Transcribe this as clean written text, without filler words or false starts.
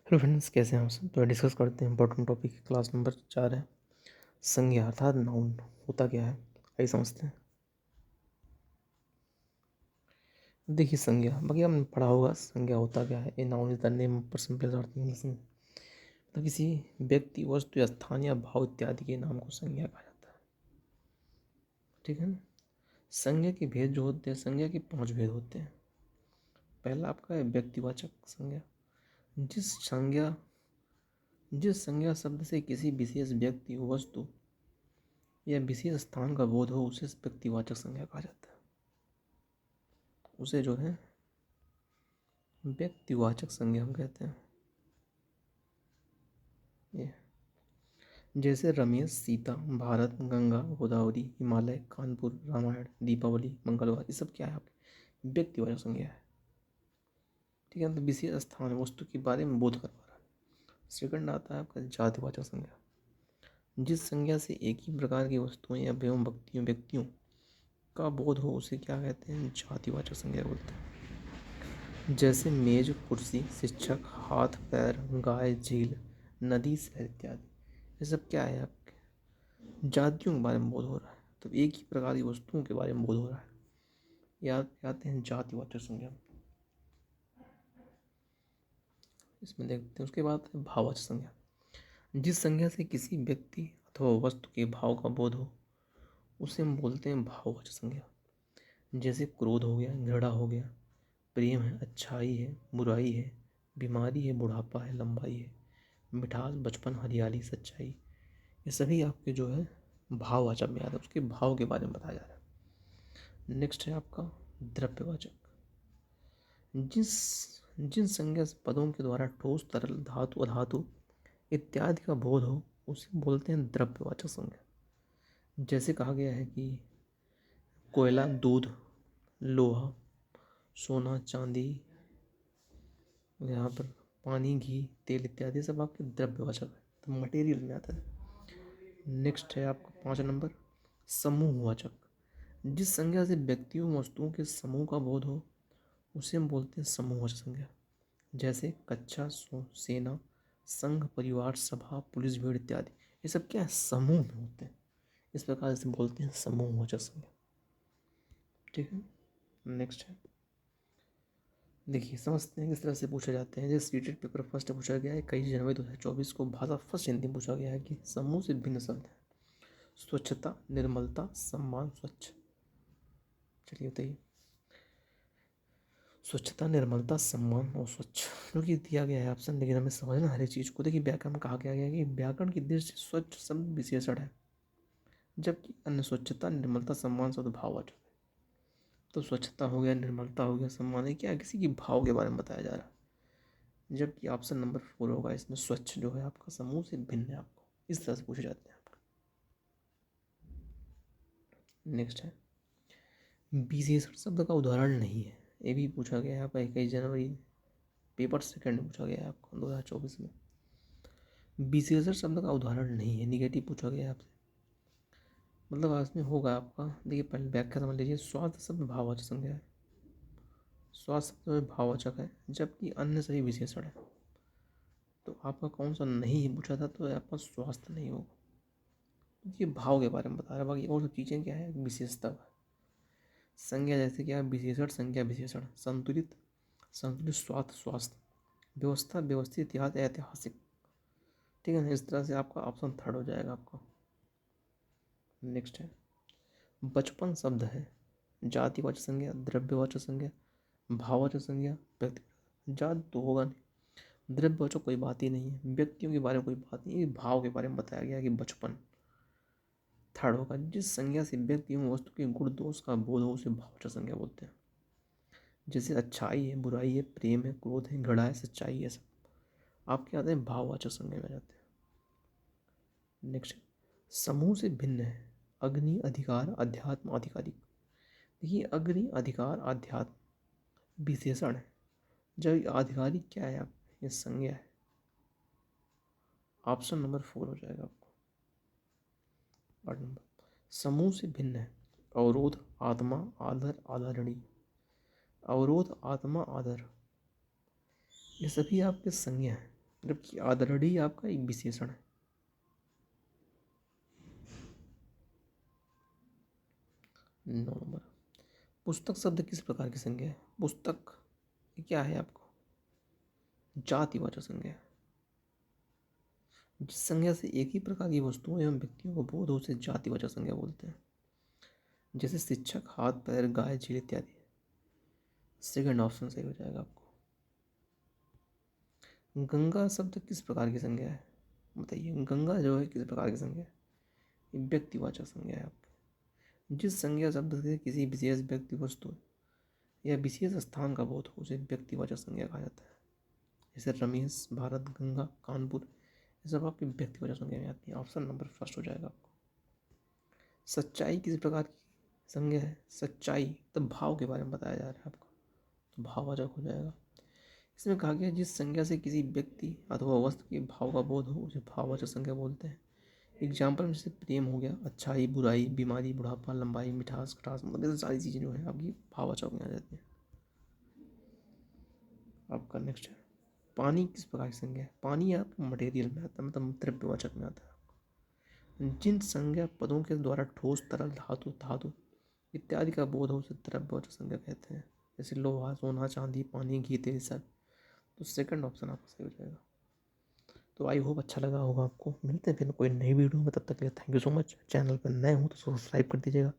Hello friends, कैसे हैं आप सब। तो डिस्कस करते हैं इंपॉर्टेंट टॉपिक। क्लास नंबर 4 है संज्ञा अर्थात नाउन होता क्या है, आइए समझते हैं। देखिए संज्ञा बाकी आपने पढ़ा होगा। संज्ञा होता क्या है। A noun is the name person place और थिंग्स, मतलब किसी व्यक्ति वस्तु या स्थान या भाव इत्यादि के नाम को संज्ञा कहा जाता है। ठीक है ना। संज्ञा के भेद जो होते हैं, संज्ञा के 5 भेद होते हैं। पहला आपका है व्यक्तिवाचक संज्ञा। जिस संज्ञा शब्द से किसी विशेष व्यक्ति वस्तु या विशेष स्थान का बोध हो उसे व्यक्तिवाचक संज्ञा कहा जाता है। उसे जो है व्यक्तिवाचक संज्ञा हम कहते हैं। ये जैसे रमेश, सीता, भारत, गंगा, गोदावरी, हिमालय, कानपुर, रामायण, दीपावली, मंगलवार, ये सब क्या है आपके व्यक्तिवाचक संज्ञा है। ठीक है। तो विशेष स्थान वस्तु के बारे में बोध करवा रहा है। सेकंड आता है आपका जातिवाचक संज्ञा। जिस संज्ञा से एक ही प्रकार की वस्तुओं या एवं व्यक्तियों का बोध हो उसे क्या कहते हैं, जातिवाचक संज्ञा बोलते हैं। जैसे मेज, कुर्सी, शिक्षक, हाथ, पैर, गाय, झील, नदी, शहर इत्यादि, ये सब क्या है आपके जातियों के बारे में बोध हो रहा है। तो एक ही प्रकार की वस्तुओं के बारे में बोध हो रहा है, याद आते हैं जातिवाचक संज्ञा। इसमें देखते हैं। उसके बाद है भाववाचक संज्ञा। जिस संज्ञा से किसी व्यक्ति अथवा वस्तु के भाव का बोध हो उसे हम बोलते हैं भाववाचक संज्ञा। जैसे क्रोध हो गया, घृणा हो गया, प्रेम है, अच्छाई है, बुराई है, बीमारी है, बुढ़ापा है, लंबाई है, मिठास, बचपन, हरियाली, सच्चाई, ये सभी आपके जो है भाववाचक में आते हैं। उसके भाव के बारे में बताया जा रहा है। नेक्स्ट है आपका द्रव्यवाचक। जिस जिन संज्ञा पदों के द्वारा ठोस, तरल, धातु, अधातु इत्यादि का बोध हो उसे बोलते हैं द्रव्यवाचक संज्ञा। जैसे कहा गया है कि कोयला, दूध, लोहा, सोना, चांदी, यहाँ पर पानी, घी, तेल इत्यादि सब आपके द्रव्यवाचक है, तो मटेरियल में आता है। नेक्स्ट है आपका 5 नंबर समूहवाचक। जिस संज्ञा से व्यक्तियों वस्तुओं के समूह का बोध हो उसे हम बोलते हैं समूहवाचक संज्ञा। जैसे कक्षा, सेना, संघ, परिवार, सभा, पुलिस, भीड़ इत्यादि, ये सब क्या है, समूह में होते हैं। इस प्रकार से बोलते हैं समूहवाचक संज्ञा। ठीक है। नेक्स्ट है, देखिए समझते हैं किस तरह से पूछे जाते हैं। जैसे सीटेड पेपर फर्स्ट पूछा गया है 21 जनवरी 2024 को। भाषा फर्स्ट हिंदी में पूछा गया है कि समूह से भिन्न शब्द है। स्वच्छता, निर्मलता, सम्मान, स्वच्छ। चलिए बताइए। स्वच्छता, निर्मलता, सम्मान और स्वच्छ जो कि दिया गया है ऑप्शन, लेकिन हमें समझना हर एक चीज़ को। देखिए व्याकरण में कहा गया है कि व्याकरण की दृष्टि से स्वच्छ शब्द विशेषण है, जबकि अन्य स्वच्छता, निर्मलता, सम्मान शब्द भाववाचक है। तो स्वच्छता हो गया, निर्मलता हो गया, सम्मान है क्या, किसी की भाव के बारे में बताया जा रहा है। जबकि ऑप्शन नंबर 4 होगा इसमें, स्वच्छ जो है आपका समूह से भिन्न है। आपको इस तरह से पूछे जाते हैं आपका। नेक्स्ट है विशेषण शब्द का उदाहरण नहीं है। ये भी पूछा गया है आपका 21 जनवरी पेपर सेकंड में पूछा गया है आपको 2024 में। विशेषण शब्द का उदाहरण नहीं है, निगेटिव पूछा गया है आपसे। मतलब आज में होगा आपका। देखिए पहले व्याख्या समझ लीजिए। स्वास्थ्य शब्द भाववाचक संज्ञा है, स्वास्थ्य शब्द में भाववाचक है, जबकि अन्य सभी विशेषण है। तो आपका कौन सा नहीं है पूछा था, तो आपका स्वास्थ्य नहीं होगा। ये भाव के बारे में बता रहा है। बाकी और सब चीज़ें क्या है, विशेषता है। संज्ञा जैसे क्या, विशेषण, संज्ञा, विशेषण, संतुलित, संतुलित, स्वास्थ्य, स्वास्थ्य, व्यवस्था, व्यवस्थित, इतिहास, ऐतिहासिक। ठीक है ना। इस तरह से आपका ऑप्शन थर्ड हो जाएगा आपका। नेक्स्ट है बचपन शब्द है जातिवाचक संज्ञा, द्रव्यवाचक संज्ञा, भाववाचक संज्ञा, व्यक्ति। जात तो होगा नहीं, द्रव्यवाचक कोई बात ही नहीं है, व्यक्तियों के बारे में कोई बात नहीं, भाव के बारे में बताया गया कि बचपन थर्ड होगा। जिस संज्ञा से व्यक्ति एवं वस्तु के गुण दोष का बोध हो उसे भाववाचक संज्ञा बोलते हैं। जैसे अच्छाई है, बुराई है, प्रेम है, क्रोध है, घृणा है, सच्चाई है, सब आपके आते हैं भाववाचक संज्ञा में आ जाते हैं। नेक्स्ट समूह से भिन्न है अग्नि, अधिकार, अध्यात्म, आधिकारिक। देखिए अग्नि, अधिकार, अध्यात्म विशेषण है, जब आधिकारिक क्या है आप, ये संज्ञा है। ऑप्शन नंबर 4 हो जाएगा आपको। 8 नंबर समूह से भिन्न है अवरोध, आत्मा, आदर, आधारणी। अवरोध, आत्मा, आदर, ये सभी आपके संज्ञा हैं। जबकि आदरणीय आपका एक विशेषण है। 9 नंबर, पुस्तक शब्द किस प्रकार की संज्ञा है? पुस्तक ये क्या है आपको? जातिवाचक संज्ञा है। जिस संज्ञा से एक ही प्रकार की वस्तुओं एवं व्यक्तियों को बोध हो उसे जातिवाचक संज्ञा बोलते हैं। जैसे शिक्षक, हाथ, पैर, गाय, झील इत्यादि। सेकंड ऑप्शन सही हो जाएगा आपको। गंगा शब्द किस प्रकार की संज्ञा है? बताइए, गंगा जो है किस प्रकार की संज्ञा है? ये व्यक्तिवाचक संज्ञा है आपकी। जिस संज्ञा शब्द से किसी विशेष व्यक्ति, वस्तु या विशेष स्थान का बोध हो उसे व्यक्तिवाचक संज्ञा कहा जाता है। जैसे रमेश, भारत, गंगा, कानपुर, ये सब आपकी व्यक्तिवाचक संज्ञा में आती है। ऑप्शन नंबर फर्स्ट हो जाएगा आपको। सच्चाई किस प्रकार की संज्ञा है? सच्चाई तो भाव के बारे में बताया जा रहा है आपको, तो भाववाचक हो जाएगा। इसमें कहा गया जिस संज्ञा से किसी व्यक्ति अथवा वस्तु के भाव का बोध हो उसे भाववाचक संज्ञा बोलते हैं। एग्जाम्पल में जैसे प्रेम हो गया, अच्छाई, बुराई, बीमारी, बुढ़ापा, लंबाई, मिठास, खटास, मतलब ये सारी चीज़ें जो है आपकी भाववाचक में आ जाती हैं। आपका नेक्स्ट है, पानी किस प्रकार की संज्ञा है? पानी आपके मटेरियल में आता है, मतलब द्रव्यवाचक में आता है। जिन संज्ञा पदों के द्वारा ठोस, तरल, धातु, धातु इत्यादि का बोध हो उसे द्रव्यवाचक संज्ञा कहते हैं। जैसे लोहा, सोना, चांदी, पानी, घी, तेल, सब। तो सेकंड ऑप्शन आपका सही हो जाएगा। तो आई होप अच्छा लगा होगा आपको। मिलते हैं फिर कोई नई वीडियो में, तब तक के लिए thank you so much. Channel पर नए हो तो सब्सक्राइब कर दीजिएगा।